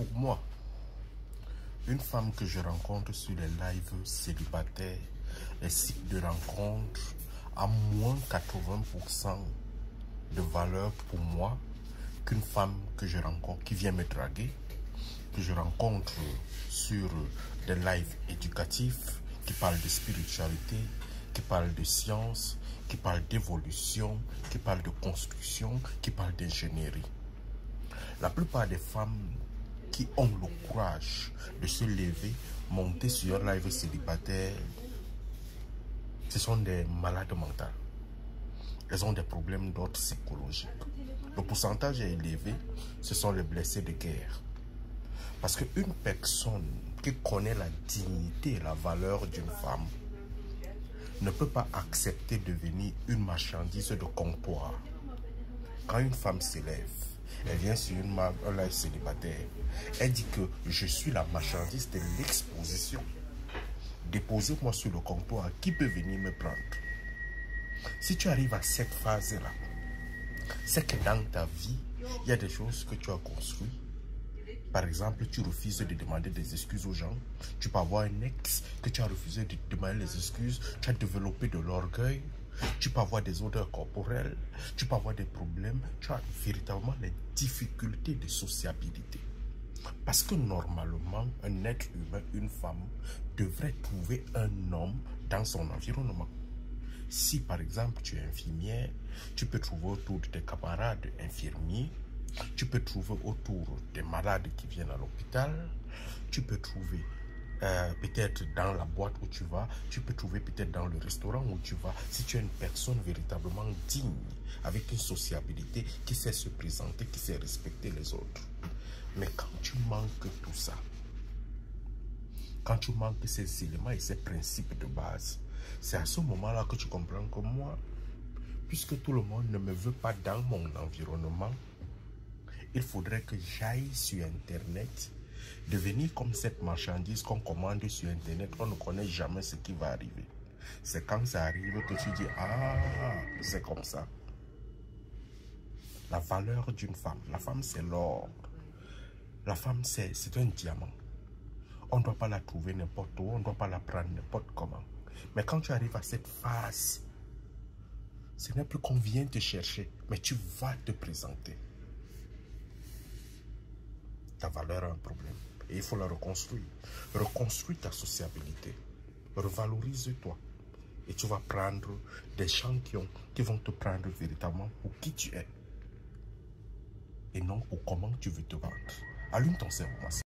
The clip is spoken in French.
Pour moi, une femme que je rencontre sur les lives célibataires, les sites de rencontre, a moins 80% de valeur pour moi qu'une femme que je rencontre, qui vient me draguer, que je rencontre sur des lives éducatifs, qui parlent de spiritualité, qui parlent de science, qui parlent d'évolution, qui parlent de construction, qui parlent d'ingénierie. La plupart des femmes qui ont le courage de se lever, monter sur un live célibataire, ce sont des malades mentales. Elles ont des problèmes d'ordre psychologique. Le pourcentage est élevé, ce sont les blessés de guerre. Parce qu'une personne qui connaît la dignité et la valeur d'une femme ne peut pas accepter de devenir une marchandise de comptoir. Quand une femme s'élève, elle vient sur un live célibataire, elle dit que je suis la marchandise de l'exposition. Déposez-moi sur le comptoir, qui peut venir me prendre? Si tu arrives à cette phase-là, c'est que dans ta vie, il y a des choses que tu as construites. Par exemple, tu refuses de demander des excuses aux gens. Tu peux avoir un ex que tu as refusé de demander des excuses. Tu as développé de l'orgueil. Tu peux avoir des odeurs corporelles. Tu peux avoir des problèmes. Tu as véritablement les difficultés de sociabilité. Parce que normalement, un être humain, une femme, devrait trouver un homme dans son environnement. Si par exemple tu es infirmière, tu peux trouver autour de tes camarades infirmiers. Tu peux trouver autour des malades qui viennent à l'hôpital. Tu peux trouver peut-être dans la boîte où tu vas. Tu peux trouver peut-être dans le restaurant où tu vas. Si tu es une personne véritablement digne, avec une sociabilité, qui sait se présenter, qui sait respecter les autres. Mais quand tu manques tout ça, quand tu manques ces éléments et ces principes de base, c'est à ce moment-là que tu comprends que moi, puisque tout le monde ne me veut pas dans mon environnement, il faudrait que j'aille sur Internet, devenir comme cette marchandise qu'on commande sur Internet. On ne connaît jamais ce qui va arriver. C'est quand ça arrive que tu dis, ah, c'est comme ça. La valeur d'une femme. La femme, c'est l'or. La femme, c'est un diamant. On ne doit pas la trouver n'importe où. On ne doit pas la prendre n'importe comment. Mais quand tu arrives à cette phase, ce n'est plus qu'on vient te chercher, mais tu vas te présenter. Ta valeur a un problème et il faut la reconstruire. Reconstruis ta sociabilité. Revalorise-toi. Et tu vas prendre des gens qui vont te prendre véritablement pour qui tu es. Et non pour comment tu veux te vendre. Allume ton cerveau.